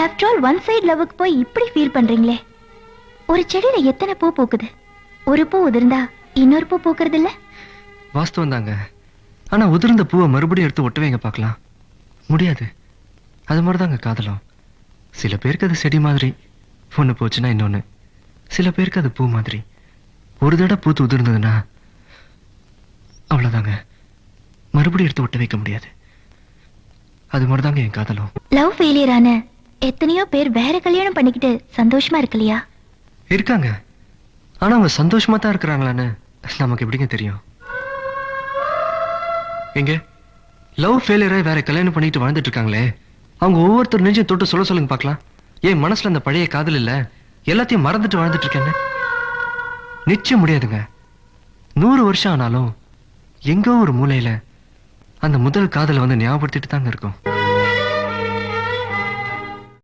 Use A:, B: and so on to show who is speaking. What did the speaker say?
A: After all one side லவ்வுக்கு போய் இப்படி feel பண்றீங்களே. ஒரு செடியில எத்தனை பூ பூக்குது, ஒரு பூ உதிர்ந்தா இன்னொரு பூ பூக்குறது இல்ல?
B: வாஸ்தவம் தாங்க. ஆனா உதிர்ந்த பூவை மறுபடியும் எடுத்து ஒட்ட வைங்க பார்க்கலாம். முடியாது. அது மாதிரிதாங்க காதலும். சில பேருக்கு அது செடி மாதிரி, ஒண்ணு போச்சுன்னா இன்னொன்னு. சில பேருக்கு அது பூ மாதிரி, ஒரு தடவை பூத்து உதிர்ந்ததுன்னா அவ்வளவுதாங்க, மறுபடியும் எடுத்து ஒட்ட வைக்க முடியாது. அது மாதிரிதாங்க என் காதலும்.
A: லவ் ஃபெயிலியர் ஆன எத்தனையோ பேர் வேற கல்யாணம் பண்ணிக்கிட்டு சந்தோஷமா இருக்கலையா?
B: இருக்காங்க. ஆனா அவங்க சந்தோஷமா தான் இருக்கிறாங்களான்னு நமக்கு எப்படிங்க தெரியும்? எங்க லவ் ஃபெயிலியரை வேற கல்யாணம் பண்ணிட்டு வாழ்ந்துட்டு இருக்காங்களே, அவங்க ஒவ்வொருத்தர் நெஞ்சையும் தொட்டு சொல்ல சொல்லுங்க பார்க்கலாம். ஏன் மனசுல அந்த பழைய காதல் இல்ல, எல்லாத்தையும் மறந்துட்டு வாழ்ந்துட்டு இருக்கேன்னு? நிச்சயம் முடியாதுங்க. 100 வருஷம் ஆனாலும் எங்கோ ஒரு மூலையில அந்த முதல் காதலை வந்து ஞாபகப்படுத்திட்டு தாங்க இருக்கும்.